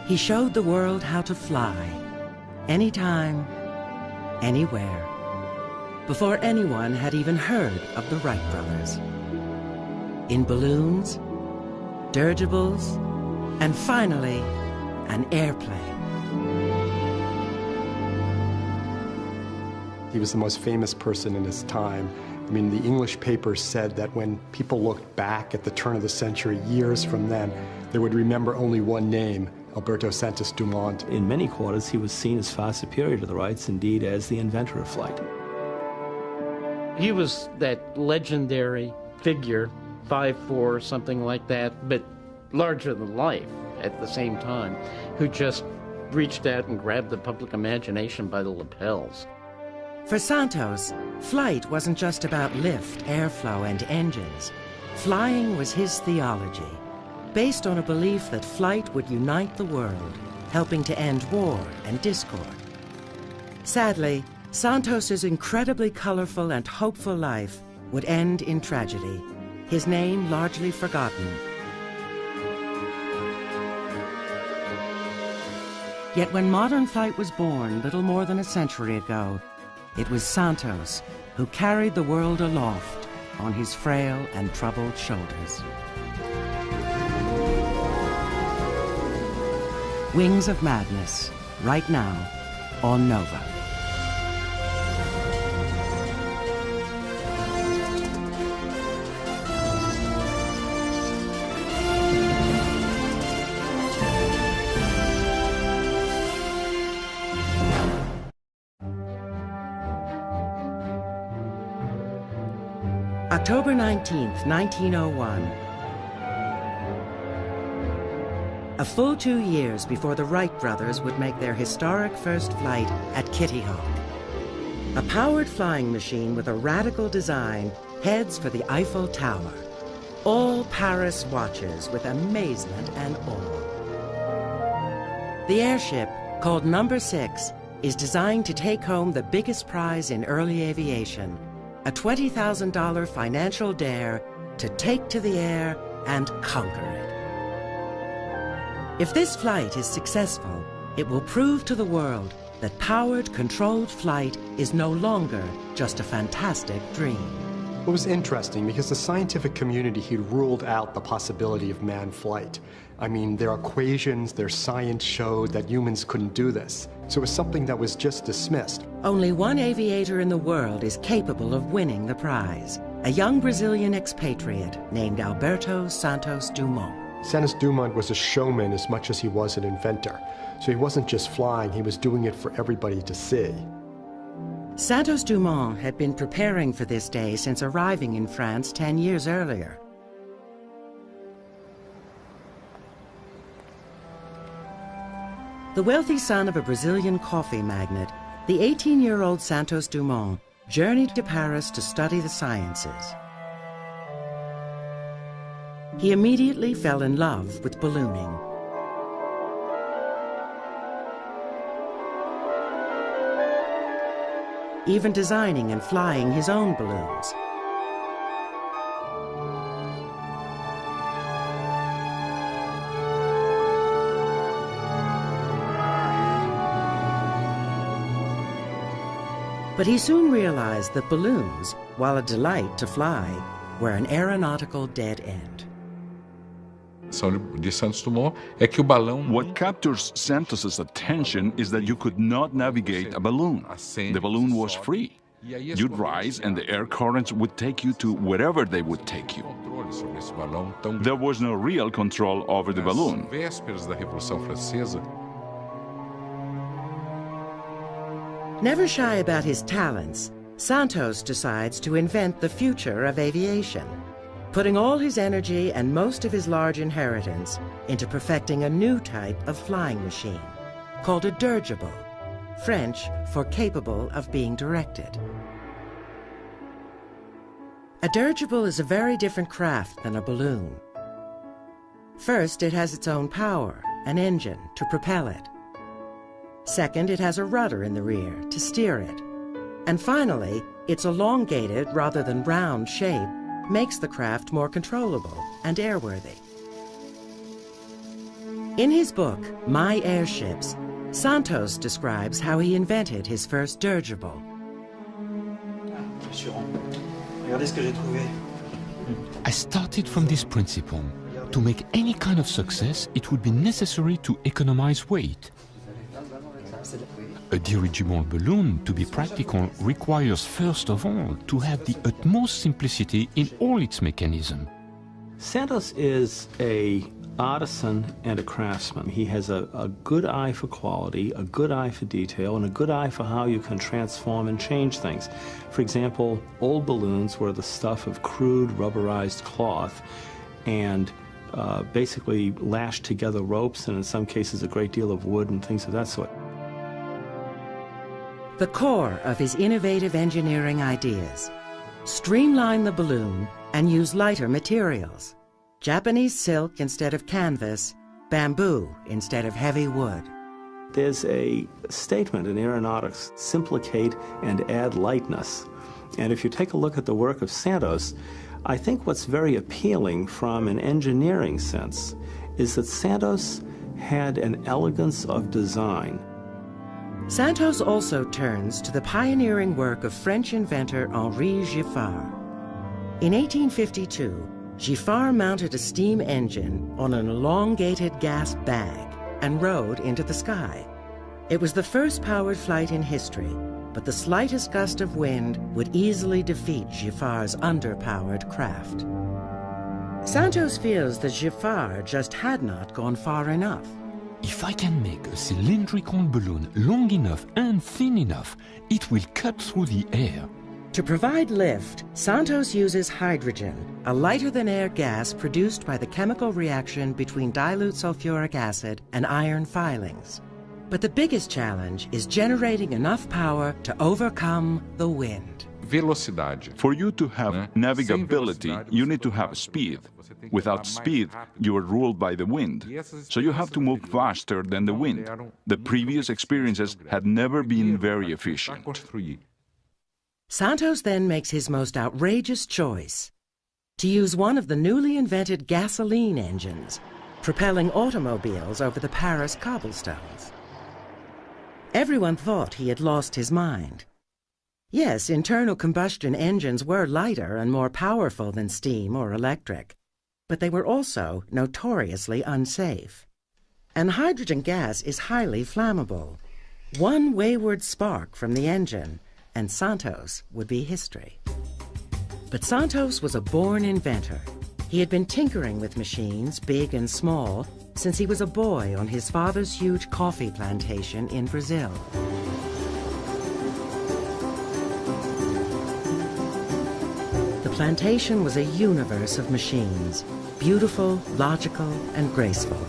he showed the world how to fly, anytime, anywhere, before anyone had even heard of the Wright brothers. In balloons, dirigibles, and finally, an airplane. He was the most famous person in his time. I mean, the English papers said that when people looked back at the turn of the century, years from then, they would remember only one name, Alberto Santos Dumont. In many quarters, he was seen as far superior to the Wrights, indeed as the inventor of flight. He was that legendary figure, 5'4", something like that, but larger than life at the same time, who just reached out and grabbed the public imagination by the lapels. For Santos, flight wasn't just about lift, airflow, and engines. Flying was his theology, based on a belief that flight would unite the world, helping to end war and discord. Sadly, Santos's incredibly colorful and hopeful life would end in tragedy, his name largely forgotten. Yet when modern flight was born little more than a century ago, it was Santos who carried the world aloft on his frail and troubled shoulders. Wings of Madness, right now on Nova. October 19th, 1901. A full 2 years before the Wright brothers would make their historic first flight at Kitty Hawk. A powered flying machine with a radical design heads for the Eiffel Tower. All Paris watches with amazement and awe. The airship, called Number 6, is designed to take home the biggest prize in early aviation, a $20,000 financial dare to take to the air and conquer it. If this flight is successful, it will prove to the world that powered, controlled flight is no longer just a fantastic dream. It was interesting because the scientific community had ruled out the possibility of manned flight. I mean, their equations, their science showed that humans couldn't do this. So it was something that was just dismissed. Only one aviator in the world is capable of winning the prize, a young Brazilian expatriate named Alberto Santos Dumont. Santos Dumont was a showman as much as he was an inventor. So he wasn't just flying, he was doing it for everybody to see. Santos Dumont had been preparing for this day since arriving in France 10 years earlier. The wealthy son of a Brazilian coffee magnate, the 18-year-old Santos Dumont journeyed to Paris to study the sciences. He immediately fell in love with ballooning. Even designing and flying his own balloons. But he soon realized that balloons, while a delight to fly, were an aeronautical dead end. What captures Santos's attention is that you could not navigate a balloon. The balloon was free. You'd rise and the air currents would take you to wherever they would take you. There was no real control over the balloon. Never shy about his talents, Santos decides to invent the future of aviation, putting all his energy and most of his large inheritance into perfecting a new type of flying machine, called a dirigible, French for capable of being directed. A dirigible is a very different craft than a balloon. First, it has its own power, an engine, to propel it. Second, it has a rudder in the rear to steer it. And finally, its elongated rather than round shape makes the craft more controllable and airworthy. In his book, My Airships, Santos describes how he invented his first dirigible. I started from this principle. To make any kind of success, it would be necessary to economize weight. A dirigible balloon, to be practical, requires first of all to have the utmost simplicity in all its mechanism. Santos is an artisan and a craftsman. He has a good eye for quality, a good eye for detail, and a good eye for how you can transform and change things. For example, old balloons were the stuff of crude rubberized cloth and basically lashed together ropes, and in some cases a great deal of wood and things of that sort. The core of his innovative engineering ideas: streamline the balloon and use lighter materials. Japanese silk instead of canvas, bamboo instead of heavy wood. There's a statement in aeronautics, simplicate and add lightness. And if you take a look at the work of Santos, I think what's very appealing from an engineering sense is that Santos had an elegance of design. Santos also turns to the pioneering work of French inventor Henri Giffard. In 1852, Giffard mounted a steam engine on an elongated gas bag and rode into the sky. It was the first powered flight in history, but the slightest gust of wind would easily defeat Giffard's underpowered craft. Santos feels that Giffard just had not gone far enough. If I can make a cylindrical balloon long enough and thin enough, it will cut through the air. To provide lift, Santos uses hydrogen, a lighter-than-air gas produced by the chemical reaction between dilute sulfuric acid and iron filings. But the biggest challenge is generating enough power to overcome the wind. For you to have navigability, you need to have speed. Without speed, you are ruled by the wind. So you have to move faster than the wind. The previous experiences had never been very efficient. Santos then makes his most outrageous choice: to use one of the newly invented gasoline engines, propelling automobiles over the Paris cobblestones. Everyone thought he had lost his mind. Yes, internal combustion engines were lighter and more powerful than steam or electric, but they were also notoriously unsafe. And hydrogen gas is highly flammable. One wayward spark from the engine, and Santos would be history. But Santos was a born inventor. He had been tinkering with machines, big and small, since he was a boy on his father's huge coffee plantation in Brazil. The plantation was a universe of machines, beautiful, logical, and graceful.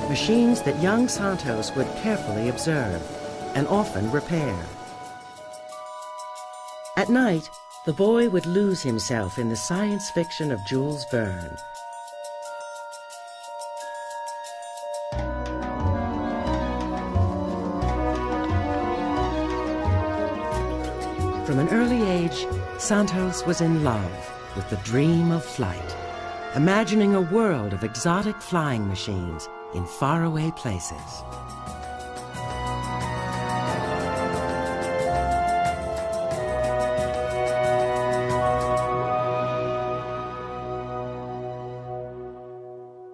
Machines that young Santos would carefully observe and often repair. At night, the boy would lose himself in the science fiction of Jules Verne. From an early age, Santos was in love with the dream of flight, imagining a world of exotic flying machines in faraway places.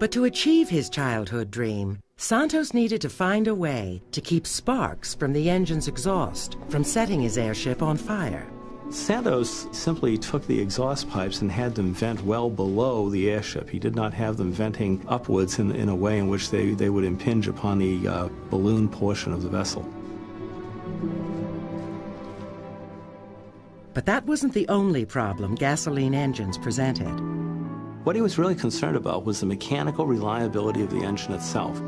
But to achieve his childhood dream, Santos needed to find a way to keep sparks from the engine's exhaust from setting his airship on fire. Santos simply took the exhaust pipes and had them vent well below the airship. He did not have them venting upwards in a way in which they would impinge upon the balloon portion of the vessel. But that wasn't the only problem gasoline engines presented. What he was really concerned about was the mechanical reliability of the engine itself.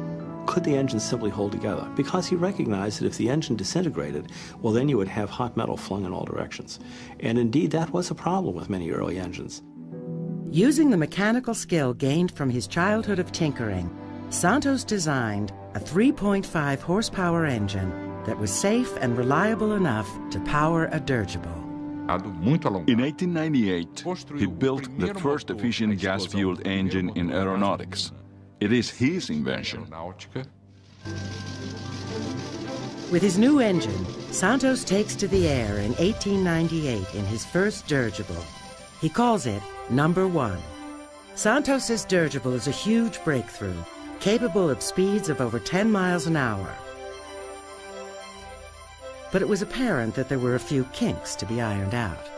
Could the engine simply hold together? Because he recognized that if the engine disintegrated, well, then you would have hot metal flung in all directions. And indeed, that was a problem with many early engines. Using the mechanical skill gained from his childhood of tinkering, Santos designed a 3.5 horsepower engine that was safe and reliable enough to power a dirigible. In 1898, he built the first efficient gas-fueled engine in aeronautics. It is his invention. With his new engine, Santos takes to the air in 1898 in his first dirigible. He calls it Number 1. Santos's dirigible is a huge breakthrough, capable of speeds of over 10 miles an hour. But it was apparent that there were a few kinks to be ironed out.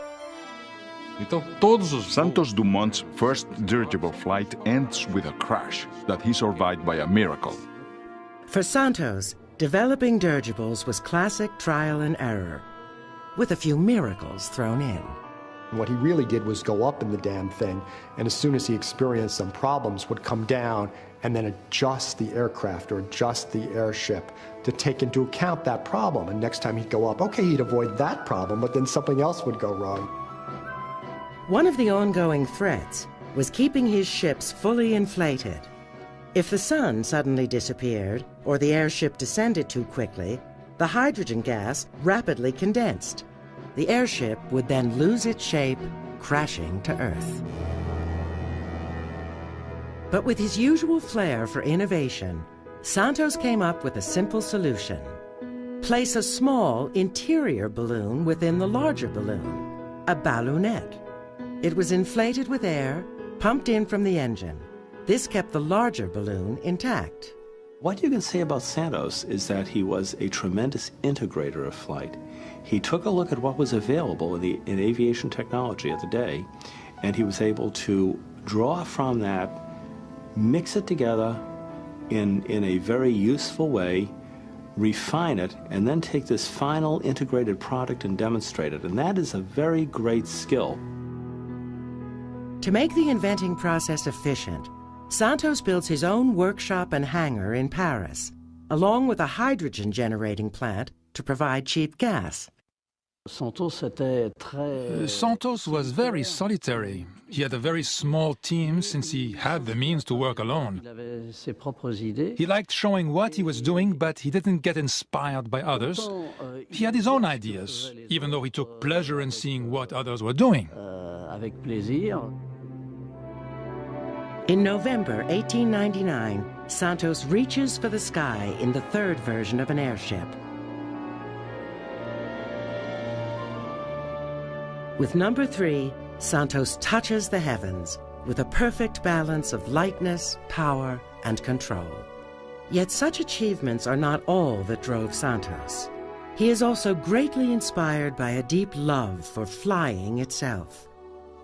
Santos Dumont's first dirigible flight ends with a crash that he survived by a miracle. For Santos, developing dirigibles was classic trial and error, with a few miracles thrown in. What he really did was go up in the damn thing, and as soon as he experienced some problems, would come down and then adjust the aircraft or adjust the airship to take into account that problem. And next time he'd go up, okay, he'd avoid that problem, but then something else would go wrong. One of the ongoing threats was keeping his ships fully inflated. If the sun suddenly disappeared or the airship descended too quickly, the hydrogen gas rapidly condensed. The airship would then lose its shape, crashing to Earth. But with his usual flair for innovation, Santos came up with a simple solution. Place a small interior balloon within the larger balloon, a balloonette. It was inflated with air, pumped in from the engine. This kept the larger balloon intact. What you can say about Santos is that he was a tremendous integrator of flight. He took a look at what was available in aviation technology at the day, and he was able to draw from that, mix it together in a very useful way, refine it, and then take this final integrated product and demonstrate it. And that is a very great skill. To make the inventing process efficient, Santos builds his own workshop and hangar in Paris, along with a hydrogen generating plant to provide cheap gas. Santos was very solitary. He had a very small team since he had the means to work alone. He liked showing what he was doing, but he didn't get inspired by others. He had his own ideas, even though he took pleasure in seeing what others were doing. In November 1899, Santos reaches for the sky in the third version of an airship. With number 3, Santos touches the heavens with a perfect balance of lightness, power, and control. Yet such achievements are not all that drove Santos. He is also greatly inspired by a deep love for flying itself.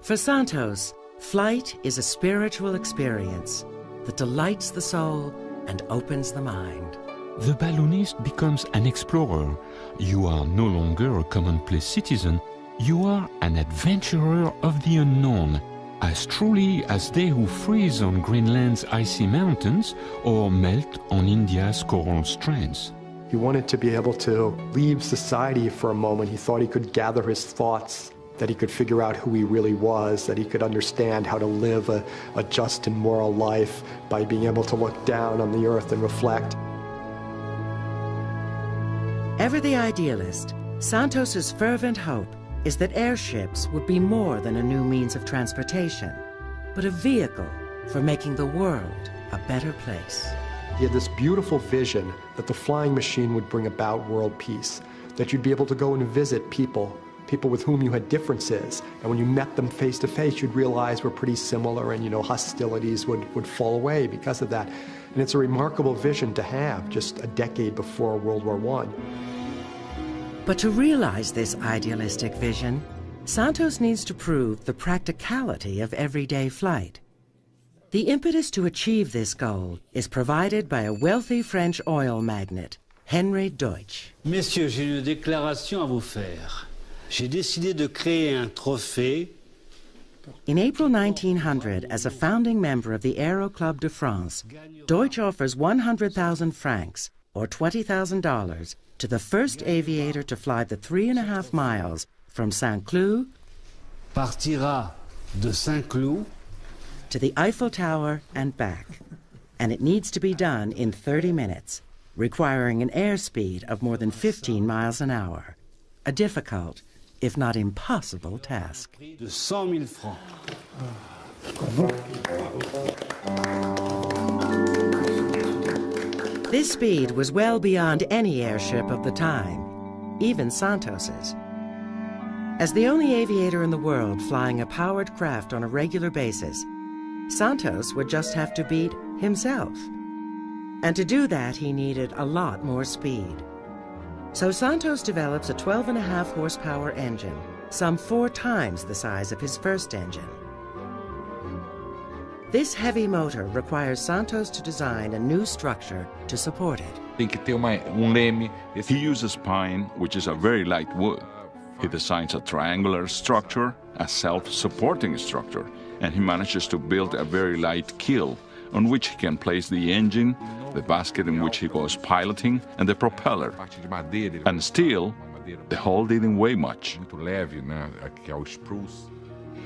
For Santos, flight is a spiritual experience that delights the soul and opens the mind. The balloonist becomes an explorer. You are no longer a commonplace citizen. You are an adventurer of the unknown, as truly as they who freeze on Greenland's icy mountains or melt on India's coral strands. He wanted to be able to leave society for a moment. He thought he could gather his thoughts, that he could figure out who he really was, that he could understand how to live a just and moral life by being able to look down on the earth and reflect. Ever the idealist, Santos's fervent hope is that airships would be more than a new means of transportation, but a vehicle for making the world a better place. He had this beautiful vision that the flying machine would bring about world peace, that you'd be able to go and visit people with whom you had differences, and when you met them face to face, you'd realize we're pretty similar, and hostilities would fall away because of that. And it's a remarkable vision to have just a decade before World War I. But to realize this idealistic vision, Santos needs to prove the practicality of everyday flight. The impetus to achieve this goal is provided by a wealthy French oil magnate, Henry Deutsch. Messieurs, j'ai une déclaration à vous faire. J'ai décidé de créer un trophée. In April 1900, as a founding member of the Aero Club de France, Deutsch offers 100,000 francs, or $20,000, to the first aviator to fly the 3.5 miles from Saint-Cloud partira de Saint-Cloud to the Eiffel Tower and back. And it needs to be done in 30 minutes, requiring an airspeed of more than 15 miles an hour. A difficult if not impossible, task. De 100 000 francs. This speed was well beyond any airship of the time, even Santos's. As the only aviator in the world flying a powered craft on a regular basis, Santos would just have to beat himself. And to do that, he needed a lot more speed. So Santos develops a 12.5 horsepower engine, some 4 times the size of his first engine. This heavy motor requires Santos to design a new structure to support it. He uses pine, which is a very light wood. He designs a triangular structure, a self-supporting structure, and he manages to build a very light keel on which he can place the engine, the basket in which he goes piloting, and the propeller. And still, the hull didn't weigh much.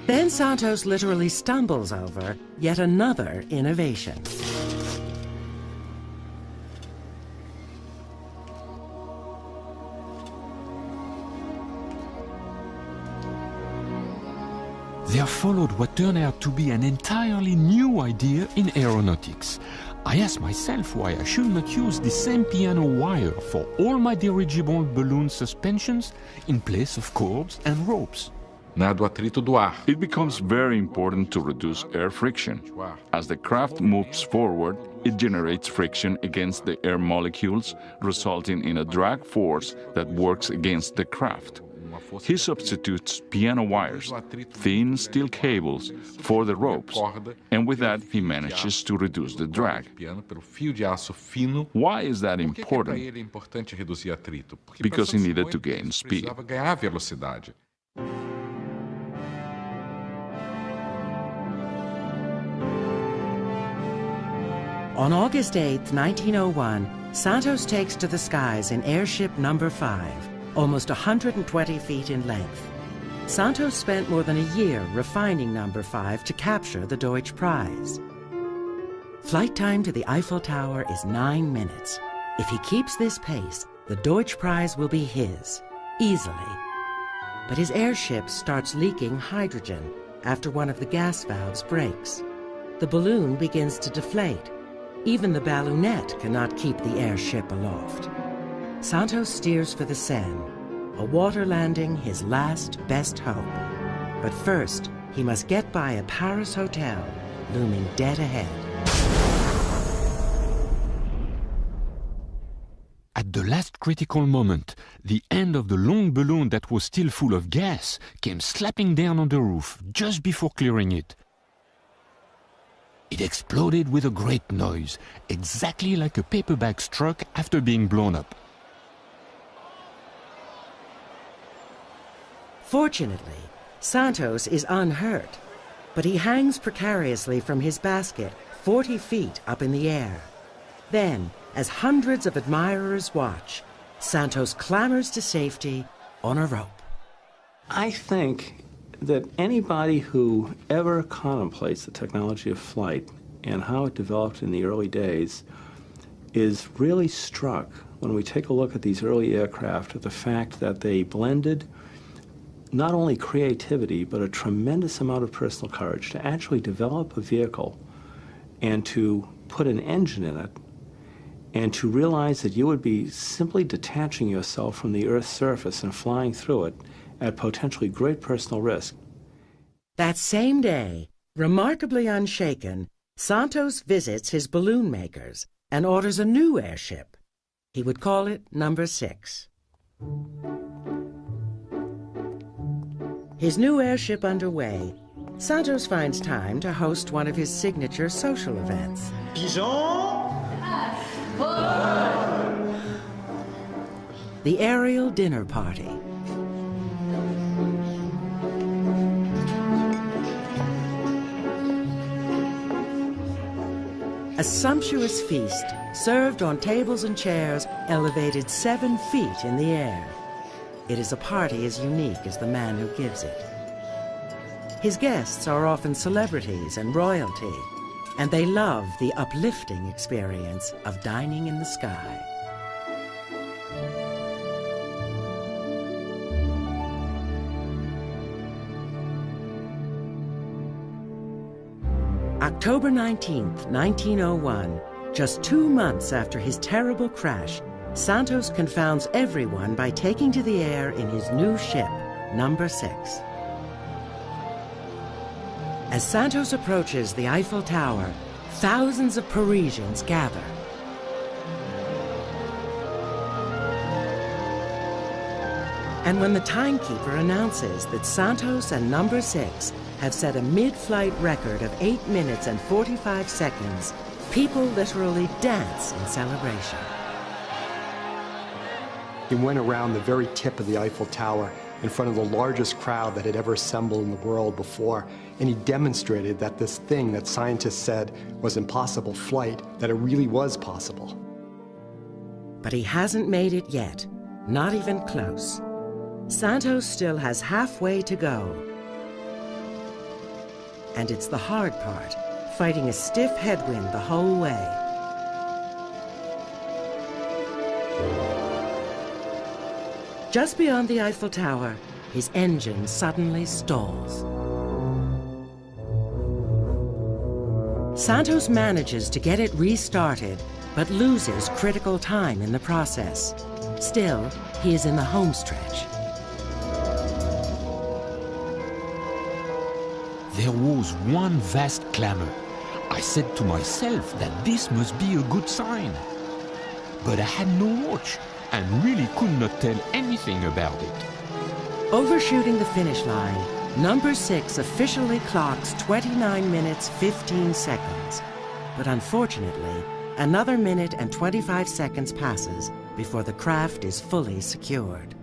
Then Santos literally stumbles over yet another innovation. There followed what turned out to be an entirely new idea in aeronautics. I asked myself why I should not use the same piano wire for all my dirigible balloon suspensions in place of cords and ropes. It becomes very important to reduce air friction. As the craft moves forward, it generates friction against the air molecules, resulting in a drag force that works against the craft. He substitutes piano wires, thin steel cables, for the ropes, and with that he manages to reduce the drag. Why is that important? Because he needed to gain speed. On August 8, 1901, Santos takes to the skies in airship number 5, almost 120 feet in length. Santos spent more than a year refining number 5 to capture the Deutsch prize. Flight time to the Eiffel Tower is 9 minutes. If he keeps this pace, the Deutsch prize will be his, easily. But his airship starts leaking hydrogen after one of the gas valves breaks. The balloon begins to deflate. Even the balloonette cannot keep the airship aloft. Santos steers for the Seine, a water landing his last best hope. But first, he must get by a Paris hotel looming dead ahead. At the last critical moment, the end of the long balloon that was still full of gas came slapping down on the roof just before clearing it. It exploded with a great noise, exactly like a paper bag struck after being blown up. Fortunately, Santos is unhurt, but he hangs precariously from his basket 40 feet up in the air. Then, as hundreds of admirers watch, Santos clambers to safety on a rope. I think that anybody who ever contemplates the technology of flight and how it developed in the early days is really struck when we take a look at these early aircraft at the fact that they blended not only creativity but a tremendous amount of personal courage to actually develop a vehicle and to put an engine in it and to realize that you would be simply detaching yourself from the Earth's surface and flying through it at potentially great personal risk. That same day, remarkably unshaken, Santos visits his balloon makers and orders a new airship. He would call it number 6. His new airship underway, Santos finds time to host one of his signature social events. The aerial dinner party. A sumptuous feast served on tables and chairs elevated 7 feet in the air. It is a party as unique as the man who gives it. His guests are often celebrities and royalty, and they love the uplifting experience of dining in the sky. October 19th, 1901, just 2 months after his terrible crash, Santos confounds everyone by taking to the air in his new ship, Number 6. As Santos approaches the Eiffel Tower, thousands of Parisians gather. And when the timekeeper announces that Santos and Number 6 have set a mid-flight record of 8 minutes and 45 seconds, people literally dance in celebration. He went around the very tip of the Eiffel Tower in front of the largest crowd that had ever assembled in the world before, and he demonstrated that this thing that scientists said was impossible flight, that it really was possible. But he hasn't made it yet, not even close. Santos still has halfway to go. And it's the hard part, fighting a stiff headwind the whole way. Just beyond the Eiffel Tower, his engine suddenly stalls. Santos manages to get it restarted, but loses critical time in the process. Still, he is in the home stretch. There was one vast clamor. I said to myself that this must be a good sign. But I had no watch and really could not tell anything about it. Overshooting the finish line, Number 6 officially clocks 29 minutes 15 seconds. But unfortunately, another minute and 25 seconds passes before the craft is fully secured.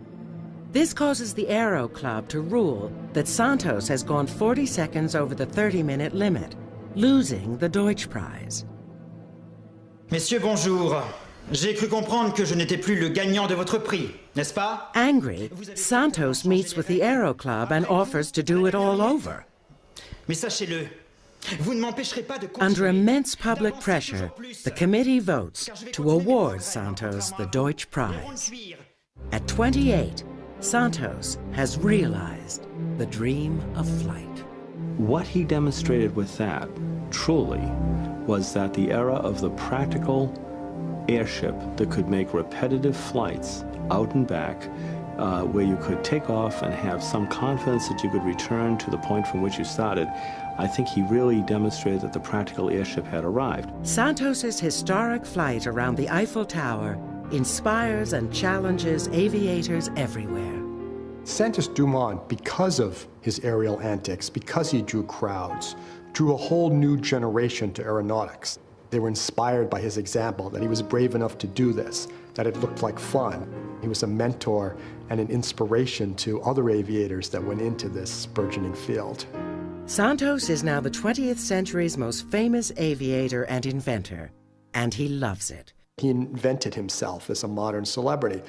This causes the Aero Club to rule that Santos has gone 40 seconds over the 30-minute limit, losing the Deutsch Prize. Messieurs, bonjour. J'ai cru comprendre que je n'étais plus le gagnant de votre prix, n'est-ce pas? Angry, Santos meets with the Aero Club and offers to do it all over. Mais sachez-le, vous ne m'empêcherez pas de continuer. Under immense public pressure, the committee votes to award Santos the Deutsch Prize. At 28, Santos has realized the dream of flight. What he demonstrated with that, truly, was that the era of the practical airship that could make repetitive flights out and back, where you could take off and have some confidence that you could return to the point from which you started, I think he really demonstrated that the practical airship had arrived. Santos's historic flight around the Eiffel Tower inspires and challenges aviators everywhere. Santos Dumont, because of his aerial antics, because he drew crowds, drew a whole new generation to aeronautics. They were inspired by his example, that he was brave enough to do this, that it looked like fun. He was a mentor and an inspiration to other aviators that went into this burgeoning field. Santos is now the 20th century's most famous aviator and inventor, and he loves it. He invented himself as a modern celebrity.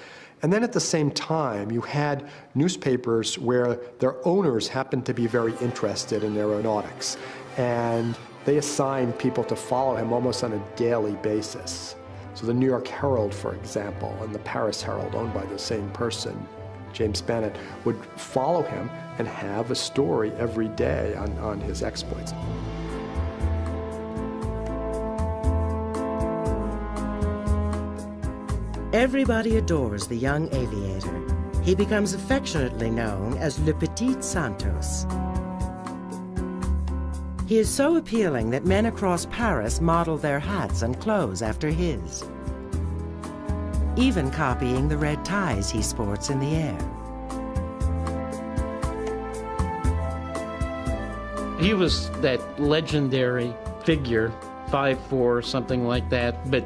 And then at the same time, you had newspapers where their owners happened to be very interested in aeronautics, and they assigned people to follow him almost on a daily basis. So the New York Herald, for example, and the Paris Herald, owned by the same person, James Bennett, would follow him and have a story every day on his exploits. Everybody adores the young aviator. He becomes affectionately known as Le Petit Santos. He is so appealing that men across Paris model their hats and clothes after his, even copying the red ties he sports in the air. He was that legendary figure, 5'4", something like that, but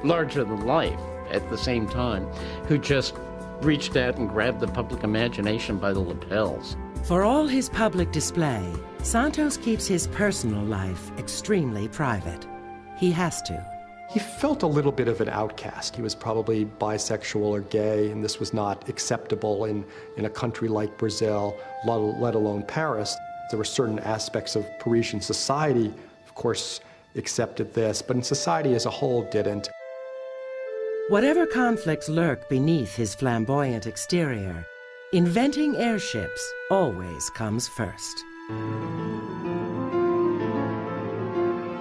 larger than life at the same time, who just reached out and grabbed the public imagination by the lapels. For all his public display, Santos keeps his personal life extremely private. He has to. He felt a little bit of an outcast. He was probably bisexual or gay, and this was not acceptable in a country like Brazil, let alone Paris. There were certain aspects of Parisian society, of course, accepted this, but in society as a whole didn't. Whatever conflicts lurk beneath his flamboyant exterior, inventing airships always comes first.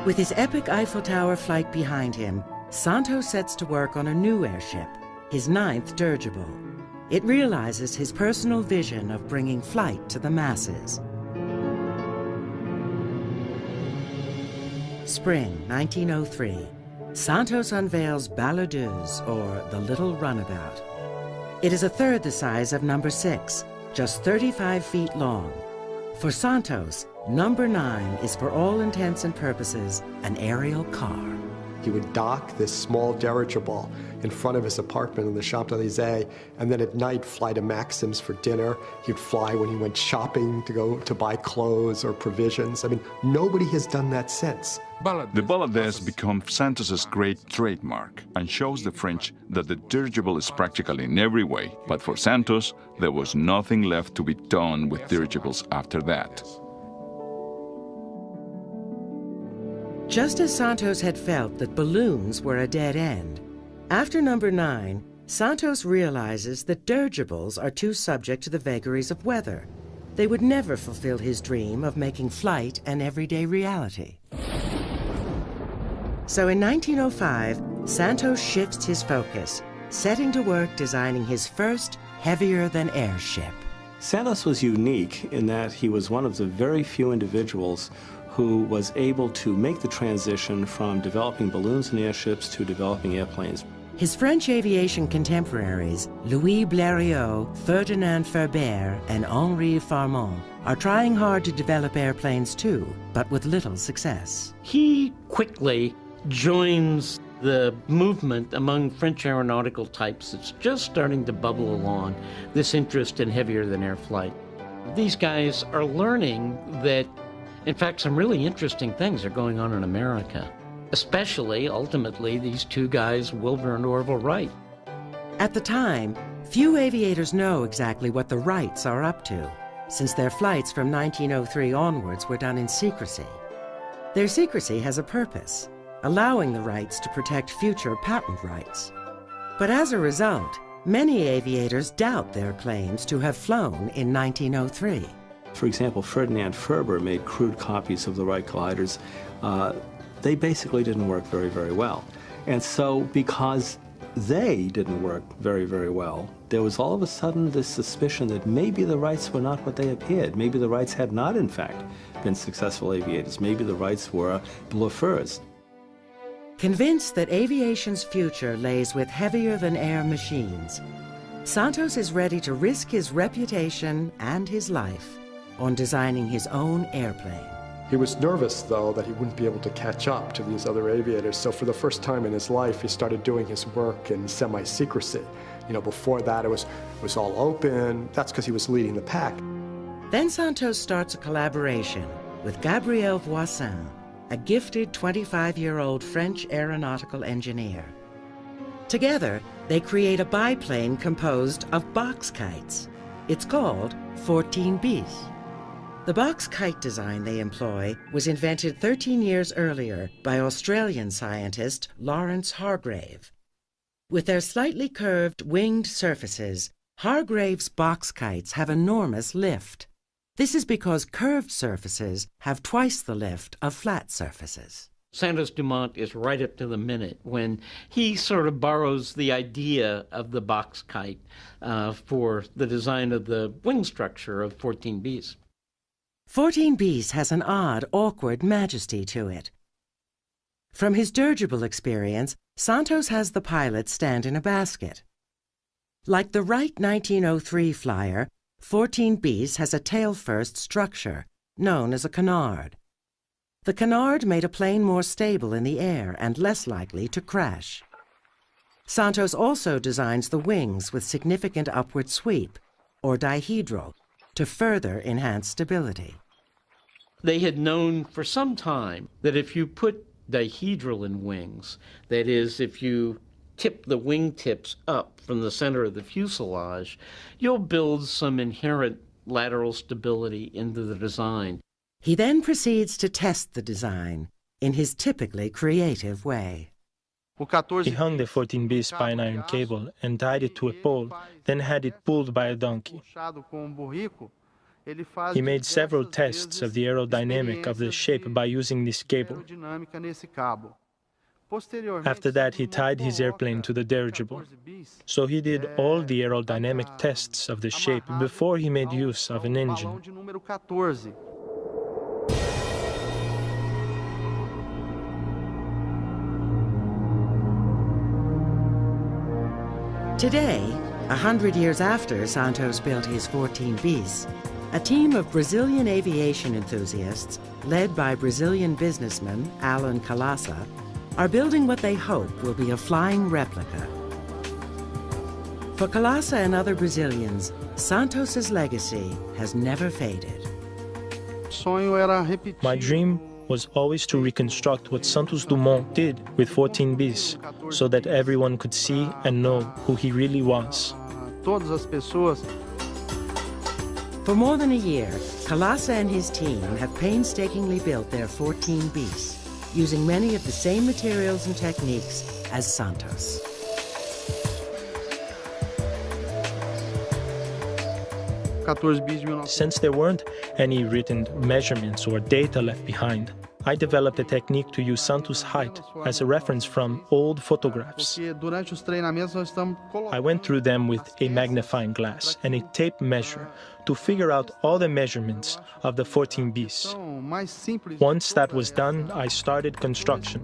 With his epic Eiffel Tower flight behind him, Santos sets to work on a new airship, his 9th dirigible. It realizes his personal vision of bringing flight to the masses. Spring 1903. Santos unveils Balladeuse, or the Little Runabout. It is a third the size of number 6, just 35 feet long. For Santos, number 9 is for all intents and purposes an aerial car. He would dock this small dirigible in front of his apartment in the Champs-Élysées, and then at night fly to Maxim's for dinner. He'd fly when he went shopping to go to buy clothes or provisions. I mean, nobody has done that since. The Balladeuse becomes Santos's great trademark and shows the French that the dirigible is practical in every way. But for Santos, there was nothing left to be done with dirigibles after that. Just as Santos had felt that balloons were a dead end, after number 9, Santos realizes that dirigibles are too subject to the vagaries of weather. They would never fulfill his dream of making flight an everyday reality. So in 1905, Santos shifts his focus, setting to work designing his first heavier-than-air ship. Santos was unique in that he was one of the very few individuals who was able to make the transition from developing balloons and airships to developing airplanes. His French aviation contemporaries, Louis Blériot, Ferdinand Ferbert, and Henri Farman, are trying hard to develop airplanes too, but with little success. He quickly joins the movement among French aeronautical types that's just starting to bubble along, this interest in heavier-than-air flight. These guys are learning that, in fact, some really interesting things are going on in America. Especially, ultimately, these two guys, Wilbur and Orville Wright. At the time, few aviators know exactly what the Wrights are up to, since their flights from 1903 onwards were done in secrecy. Their secrecy has a purpose, allowing the Wrights to protect future patent rights. But as a result, many aviators doubt their claims to have flown in 1903. For example, Ferdinand Ferber made crude copies of the Wright gliders. They basically didn't work very, very well. And so because they didn't work very, very well, there was all of a sudden this suspicion that maybe the Wrights were not what they appeared. Maybe the Wrights had not, in fact, been successful aviators. Maybe the Wrights were bluffers. Convinced that aviation's future lays with heavier-than-air machines, Santos is ready to risk his reputation and his life on designing his own airplane. He was nervous, though, that he wouldn't be able to catch up to these other aviators, so for the first time in his life, he started doing his work in semi-secrecy. You know, before that, it was all open. That's because he was leading the pack. Then Santos starts a collaboration with Gabriel Voisin, a gifted 25-year-old French aeronautical engineer. Together, they create a biplane composed of box kites. It's called 14 bis. The box kite design they employ was invented 13 years earlier by Australian scientist Lawrence Hargrave. With their slightly curved winged surfaces, Hargrave's box kites have enormous lift. This is because curved surfaces have twice the lift of flat surfaces. Santos Dumont is right up to the minute when he sort of borrows the idea of the box kite for the design of the wing structure of 14 bis. 14 bis has an odd, awkward majesty to it. From his dirigible experience, Santos has the pilot stand in a basket. Like the Wright 1903 flyer, 14 bis has a tail-first structure, known as a canard. The canard made a plane more stable in the air and less likely to crash. Santos also designs the wings with significant upward sweep, or dihedral, to further enhance stability. They had known for some time that if you put dihedral in wings, that is, if you tip the wing tips up from the center of the fuselage, you'll build some inherent lateral stability into the design. He then proceeds to test the design in his typically creative way. He hung the 14 bis by an iron cable and tied it to a pole, then had it pulled by a donkey. He made several tests of the aerodynamic of the shape by using this cable. After that, he tied his airplane to the dirigible. So he did all the aerodynamic tests of the shape before he made use of an engine. Today, 100 years after Santos built his 14 bis, a team of Brazilian aviation enthusiasts, led by Brazilian businessman Alan Calassa, are building what they hope will be a flying replica. For Calassa and other Brazilians, Santos's legacy has never faded. My dream was always to reconstruct what Santos Dumont did with 14 bis, so that everyone could see and know who he really was. For more than a year, Calassa and his team have painstakingly built their 14 bis, using many of the same materials and techniques as Santos. Since there weren't any written measurements or data left behind, I developed a technique to use Santos' height as a reference from old photographs. I went through them with a magnifying glass and a tape measure to figure out all the measurements of the 14 bis. Once that was done, I started construction.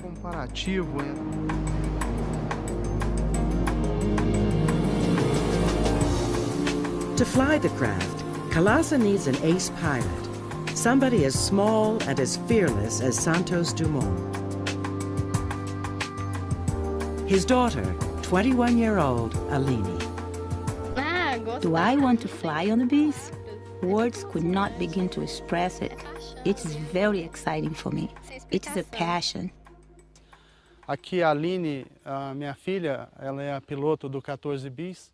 To fly the craft, Calassa needs an ace pilot, somebody as small and as fearless as Santos Dumont. His daughter, 21-year-old Aline. Do I want to fly on the bis? Words could not begin to express it. It is very exciting for me. It is a passion. Aqui a Aline, minha filha, ela é a piloto do 14 bis.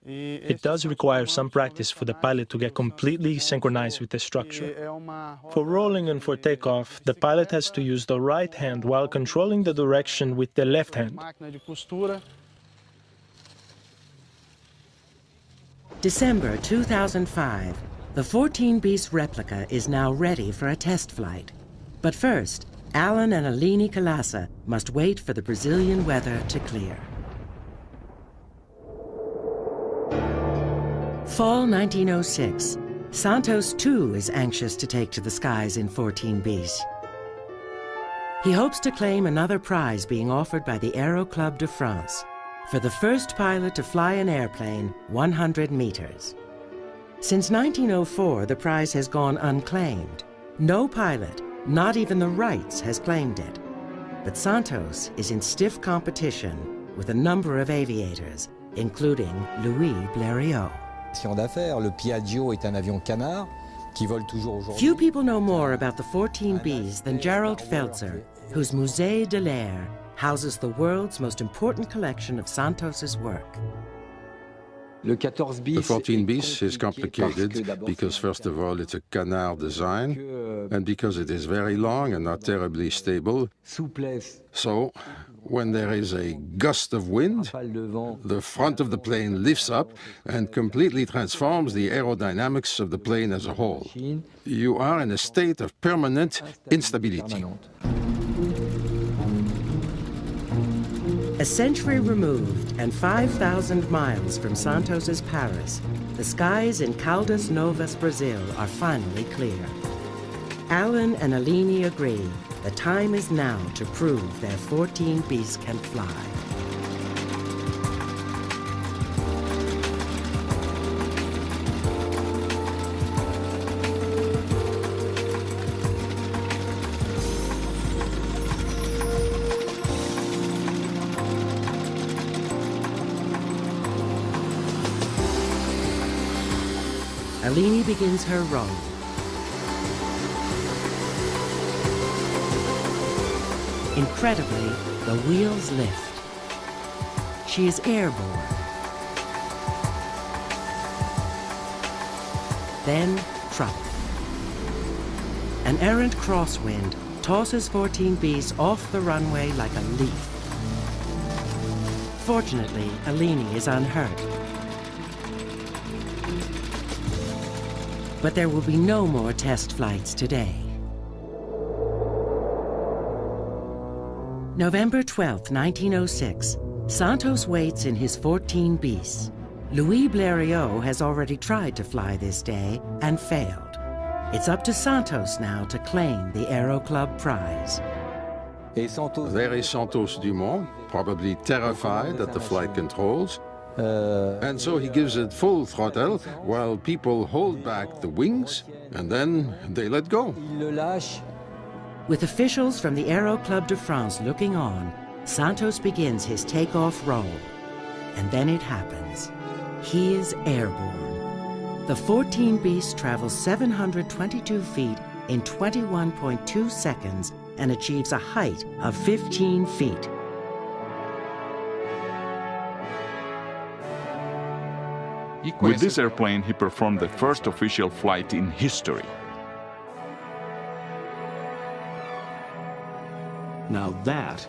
It does require some practice for the pilot to get completely synchronized with the structure. For rolling and for takeoff, the pilot has to use the right hand while controlling the direction with the left hand. December 2005, the 14 bis replica is now ready for a test flight. But first, Alan and Aline Calassa must wait for the Brazilian weather to clear. Fall 1906, Santos too is anxious to take to the skies in 14 bis. He hopes to claim another prize being offered by the Aero Club de France for the first pilot to fly an airplane 100 meters. Since 1904, the prize has gone unclaimed. No pilot, not even the Wrights, has claimed it. But Santos is in stiff competition with a number of aviators, including Louis Blériot. Few people know more about the 14 bis than Gerald Feltzer, whose Musée de l'Air houses the world's most important collection of Santos's work. The 14 bis is complicated because, first of all, it's a canard design, and because it is very long and not terribly stable. So, when there is a gust of wind, the front of the plane lifts up and completely transforms the aerodynamics of the plane as a whole. You are in a state of permanent instability. A century removed and 5,000 miles from Santos's Paris, the skies in Caldas Novas, Brazil are finally clear. Alan and Aline agree the time is now to prove their 14 bis can fly. Aline begins her roll. Incredibly, the wheels lift. She is airborne. Then truck. An errant crosswind tosses 14 bis off the runway like a leaf. Fortunately, Aline is unhurt. But there will be no more test flights today. November 12, 1906, Santos waits in his 14 bis. Louis Blériot has already tried to fly this day and failed. It's up to Santos now to claim the Aero Club prize. There is Santos Dumont, probably terrified at the flight controls. And so he gives it full throttle while people hold back the wings and then they let go. With officials from the Aero Club de France looking on, Santos begins his takeoff roll. And then it happens. He is airborne. The 14 bis travels 722 feet in 21.2 seconds and achieves a height of 15 feet. With this airplane, he performed the first official flight in history. Now that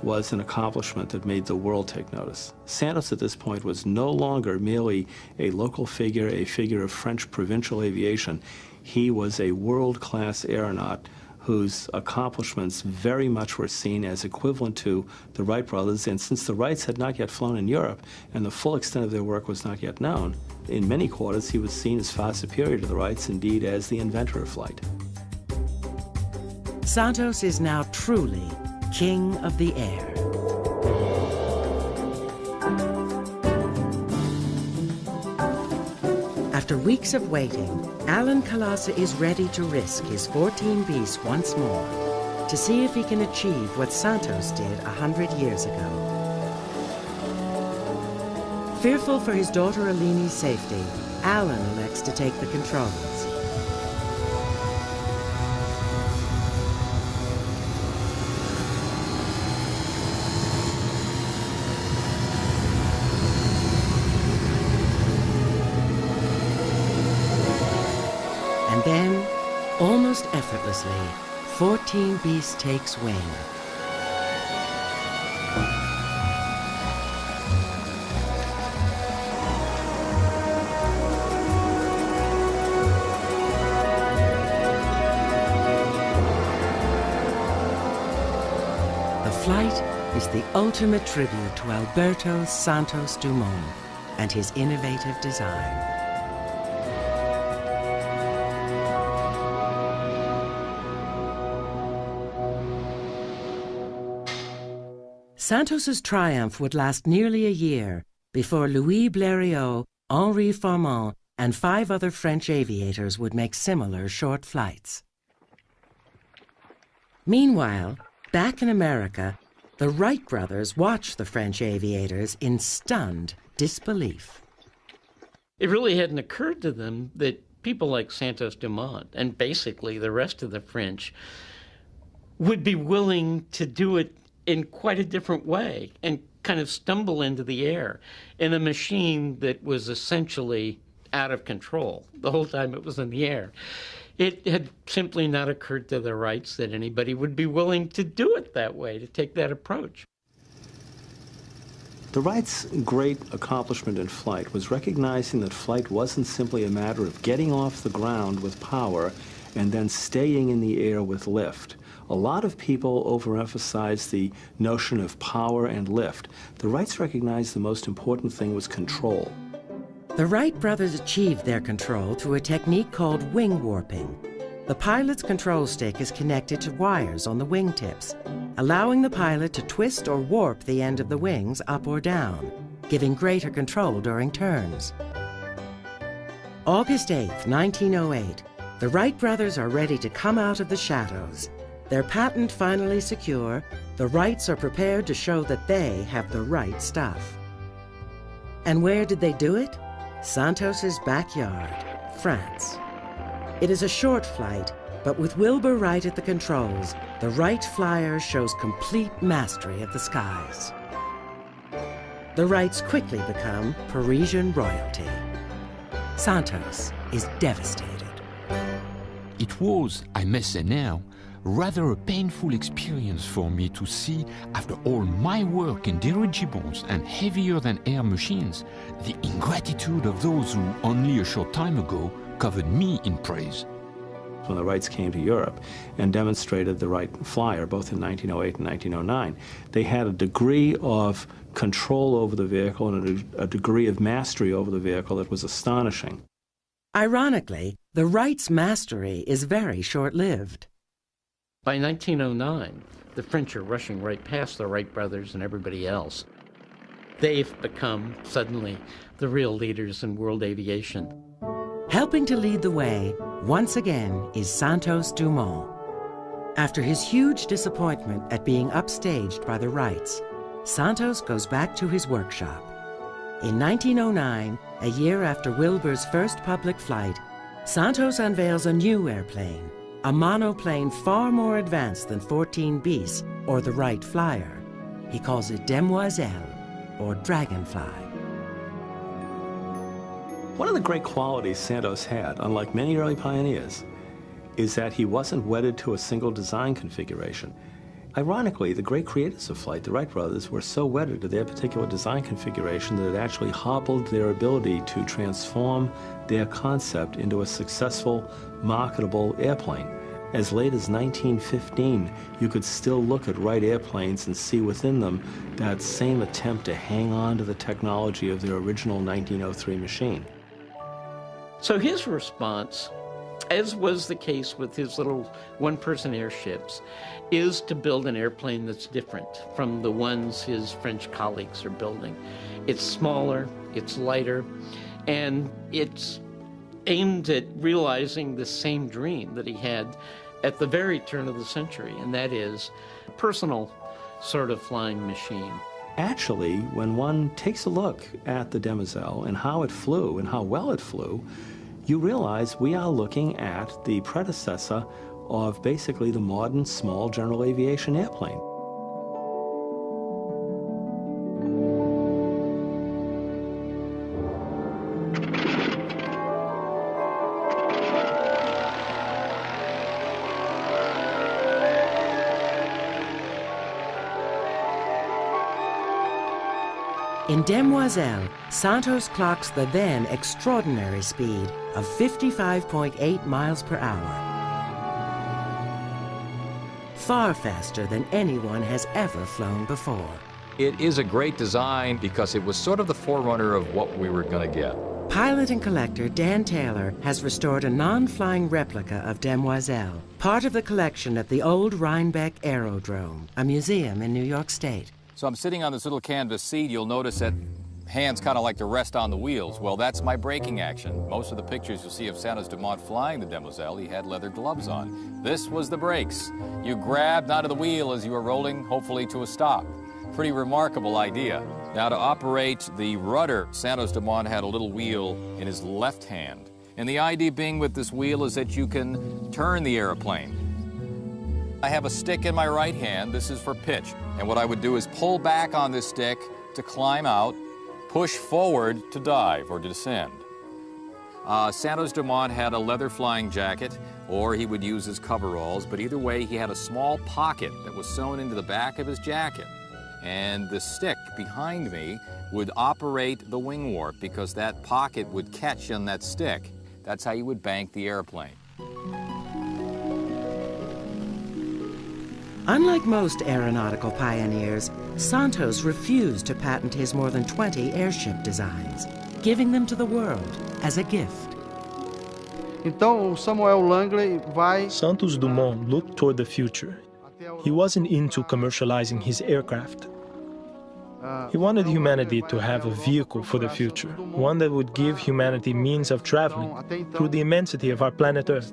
was an accomplishment that made the world take notice. Santos at this point was no longer merely a local figure, a figure of French provincial aviation. He was a world-class aeronaut whose accomplishments very much were seen as equivalent to the Wright brothers, and since the Wrights had not yet flown in Europe and the full extent of their work was not yet known, in many quarters he was seen as far superior to the Wrights, indeed as the inventor of flight. Santos is now truly king of the air. After weeks of waiting, Alan Kalasa is ready to risk his 14 bis once more to see if he can achieve what Santos did 100 years ago. Fearful for his daughter Alini's safety, Alan elects to take the controls. And then, almost effortlessly, 14 bis takes wing. The flight is the ultimate tribute to Alberto Santos Dumont and his innovative design. Santos's triumph would last nearly a year before Louis Blériot, Henri Formant, and 5 other French aviators would make similar short flights. Meanwhile, back in America, the Wright brothers watched the French aviators in stunned disbelief. It really hadn't occurred to them that people like Santos Dumont and basically the rest of the French would be willing to do it in quite a different way and kind of stumble into the air in a machine that was essentially out of control the whole time it was in the air. It had simply not occurred to the Wrights that anybody would be willing to do it that way, to take that approach. The Wrights' great accomplishment in flight was recognizing that flight wasn't simply a matter of getting off the ground with power and then staying in the air with lift. A lot of people overemphasize the notion of power and lift. The Wrights recognized the most important thing was control. The Wright brothers achieved their control through a technique called wing warping. The pilot's control stick is connected to wires on the wingtips, allowing the pilot to twist or warp the end of the wings up or down, giving greater control during turns. August 8, 1908, the Wright brothers are ready to come out of the shadows. Their patent finally secure, the Wrights are prepared to show that they have the right stuff. And where did they do it? Santos's backyard, France. It is a short flight, but with Wilbur Wright at the controls, the Wright flyer shows complete mastery of the skies. The Wrights quickly become Parisian royalty. Santos is devastated. It was, I must say now, rather a painful experience for me to see, after all my work in dirigibles and heavier-than-air machines, the ingratitude of those who, only a short time ago, covered me in praise. When the Wrights came to Europe and demonstrated the Wright Flyer, both in 1908 and 1909, they had a degree of control over the vehicle and a degree of mastery over the vehicle that was astonishing. Ironically, the Wrights' mastery is very short-lived. By 1909, the French are rushing right past the Wright brothers and everybody else. They've become, suddenly, the real leaders in world aviation. Helping to lead the way, once again, is Santos Dumont. After his huge disappointment at being upstaged by the Wrights, Santos goes back to his workshop. In 1909, a year after Wilbur's first public flight, Santos unveils a new airplane, a monoplane far more advanced than 14 bis, or the Wright Flyer. He calls it Demoiselle, or Dragonfly. One of the great qualities Santos had, unlike many early pioneers, is that he wasn't wedded to a single design configuration. Ironically, the great creators of flight, the Wright brothers, were so wedded to their particular design configuration that it actually hobbled their ability to transform their concept into a successful, marketable airplane. As late as 1915, you could still look at Wright airplanes and see within them that same attempt to hang on to the technology of their original 1903 machine. So his response, as was the case with his little one-person airships, is to build an airplane that's different from the ones his French colleagues are building. It's smaller, it's lighter, and it's aimed at realizing the same dream that he had at the very turn of the century, and that is a personal sort of flying machine. Actually, when one takes a look at the Demoiselle and how it flew and how well it flew, you realize we are looking at the predecessor of basically the modern small general aviation airplane. In Demoiselle, Santos clocks the then extraordinary speed of 55.8 miles per hour. Far faster than anyone has ever flown before. It is a great design because it was sort of the forerunner of what we were going to get. Pilot and collector Dan Taylor has restored a non-flying replica of Demoiselle, part of the collection at the old Rhinebeck Aerodrome, a museum in New York State. So I'm sitting on this little canvas seat. You'll notice that hands kind of like to rest on the wheels. Well, that's my braking action. Most of the pictures you'll see of Santos Dumont flying the Demoiselle, he had leather gloves on. This was the brakes. You grabbed onto the wheel as you were rolling, hopefully to a stop. Pretty remarkable idea. Now, to operate the rudder, Santos Dumont had a little wheel in his left hand. And the idea being with this wheel is that you can turn the airplane. I have a stick in my right hand. This is for pitch. And what I would do is pull back on this stick to climb out, push forward to dive or to descend. Santos Dumont had a leather flying jacket, or he would use his coveralls, but either way, he had a small pocket that was sewn into the back of his jacket. And the stick behind me would operate the wing warp because that pocket would catch on that stick. That's how you would bank the airplane. Unlike most aeronautical pioneers, Santos refused to patent his more than 20 airship designs, giving them to the world as a gift. Santos Dumont looked toward the future. He wasn't into commercializing his aircraft. He wanted humanity to have a vehicle for the future, one that would give humanity means of traveling through the immensity of our planet Earth.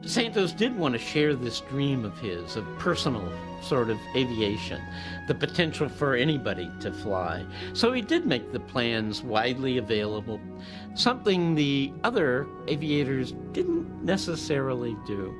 Santos did want to share this dream of his, of personal sort of aviation, the potential for anybody to fly. So he did make the plans widely available, something the other aviators didn't necessarily do.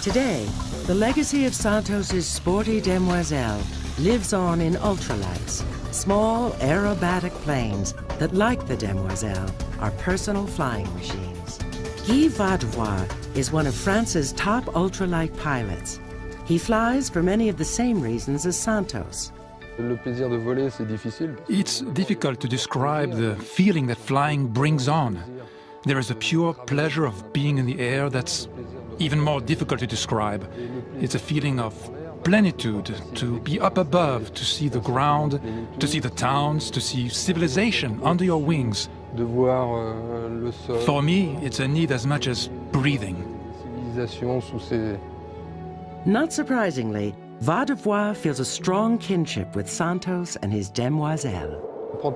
Today, the legacy of Santos's sporty Demoiselle lives on in ultralights, small aerobatic planes that, like the Demoiselle, are personal flying machines. Guy Vaudevois is one of France's top ultralight pilots. He flies for many of the same reasons as Santos. It's difficult to describe the feeling that flying brings on. There is a pure pleasure of being in the air that's even more difficult to describe. It's a feeling of plenitude, to be up above, to see the ground, to see the towns, to see civilization under your wings. For me, it's a need as much as breathing. Not surprisingly, Vaudevois feels a strong kinship with Santos and his demoiselle. Oh,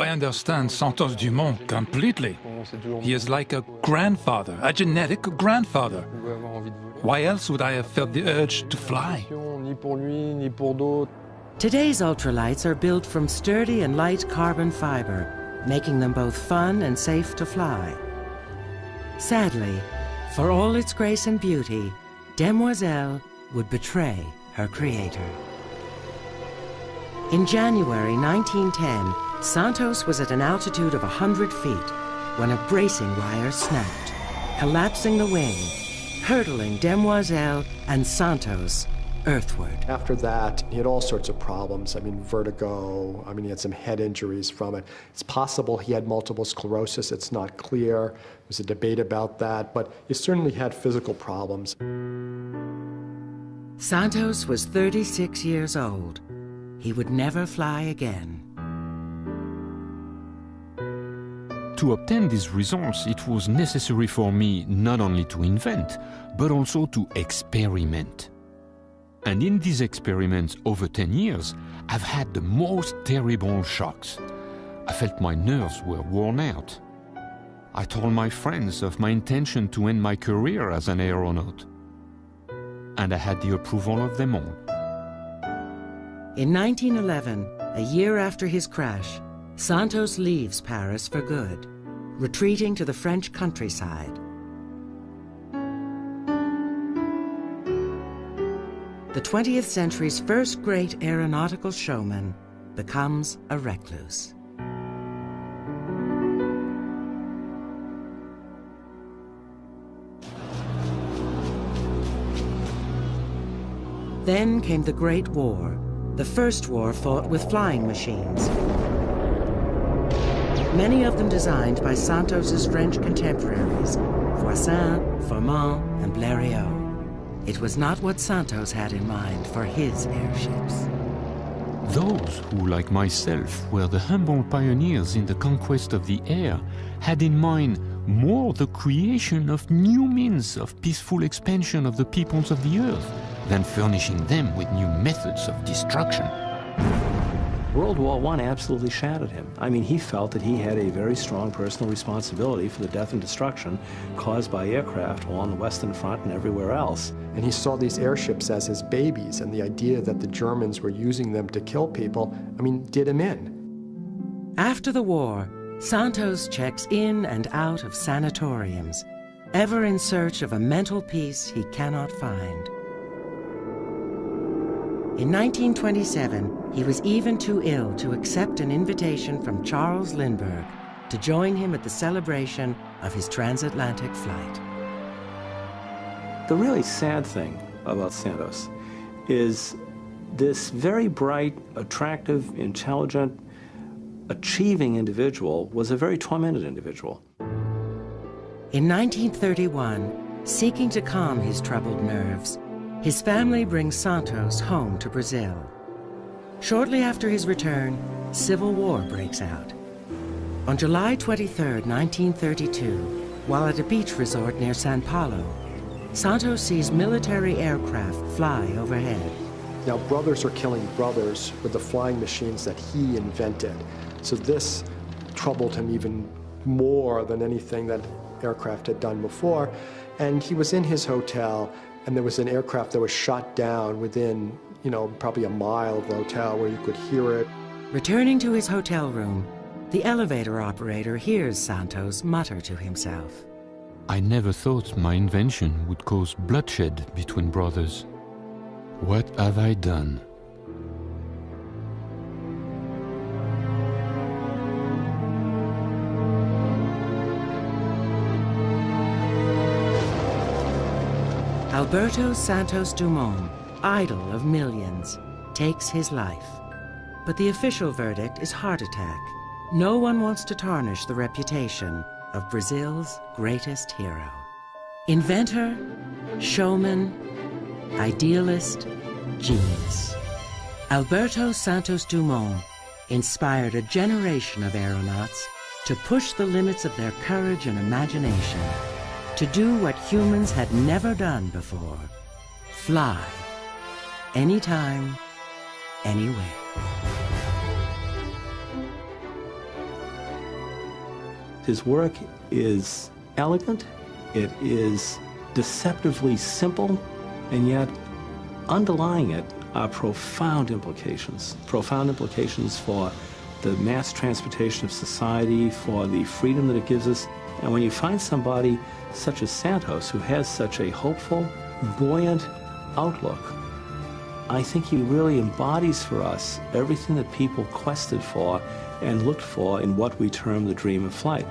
I understand Santos Dumont completely. He is like a grandfather, a genetic grandfather. Why else would I have felt the urge to fly? Today's ultralights are built from sturdy and light carbon fiber, making them both fun and safe to fly. Sadly, for all its grace and beauty, Demoiselle would betray her creator. In January 1910, Santos was at an altitude of 100 feet when a bracing wire snapped, collapsing the wing, hurtling Demoiselle and Santos earthward. After that, he had all sorts of problems. I mean, vertigo, he had some head injuries from it. It's possible he had multiple sclerosis. It's not clear. There's a debate about that, but he certainly had physical problems. Santos was 36 years old. He would never fly again. To obtain these results, it was necessary for me not only to invent, but also to experiment. And in these experiments over 10 years, I've had the most terrible shocks. I felt my nerves were worn out. I told my friends of my intention to end my career as an aeronaut. And I had the approval of them all. In 1911, a year after his crash, Santos leaves Paris for good, retreating to the French countryside. The 20th century's first great aeronautical showman becomes a recluse. Then came the Great War, the first war fought with flying machines. Many of them designed by Santos's French contemporaries, Voisin, Formant, and Blériot. It was not what Santos had in mind for his airships. Those who, like myself, were the humble pioneers in the conquest of the air, had in mind more the creation of new means of peaceful expansion of the peoples of the earth than furnishing them with new methods of destruction. World War I absolutely shattered him. I mean, he felt that he had a very strong personal responsibility for the death and destruction caused by aircraft along the Western Front and everywhere else. And he saw these airships as his babies, and the idea that the Germans were using them to kill people, did him in. After the war, Santos checks in and out of sanatoriums, ever in search of a mental peace he cannot find. In 1927, he was even too ill to accept an invitation from Charles Lindbergh to join him at the celebration of his transatlantic flight. The really sad thing about Santos is this very bright, attractive, intelligent, achieving individual was a very tormented individual. In 1931, seeking to calm his troubled nerves, his family brings Santos home to Brazil. Shortly after his return, civil war breaks out. On July 23, 1932, while at a beach resort near São Paulo, Santos sees military aircraft fly overhead. Now, brothers are killing brothers with the flying machines that he invented. So this troubled him even more than anything that aircraft had done before. And he was in his hotel, and there was an aircraft that was shot down within, probably a mile of the hotel where you could hear it. Returning to his hotel room, the elevator operator hears Santos mutter to himself. I never thought my invention would cause bloodshed between brothers. What have I done? Alberto Santos Dumont, idol of millions, takes his life. But the official verdict is heart attack. No one wants to tarnish the reputation of Brazil's greatest hero. Inventor, showman, idealist, genius. Alberto Santos Dumont inspired a generation of aeronauts to push the limits of their courage and imagination, to do what humans had never done before: fly, anytime, anywhere. His work is elegant, it is deceptively simple, and yet underlying it are profound implications for the mass transportation of society, for the freedom that it gives us. And when you find somebody such as Santos, who has such a hopeful, buoyant outlook, I think he really embodies for us everything that people quested for and looked for in what we term the dream of flight.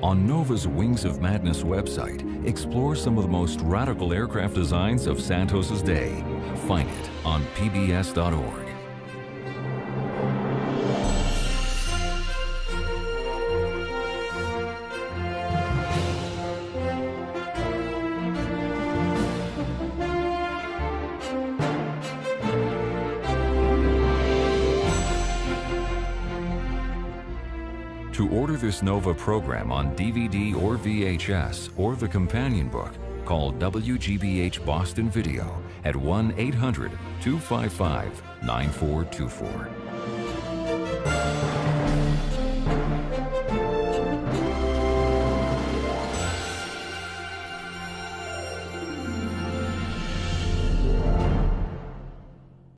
On NOVA's Wings of Madness website, explore some of the most radical aircraft designs of Santos's day. Find it on pbs.org. To order this NOVA program on DVD or VHS or the companion book, call WGBH Boston Video at 1-800-255-9424.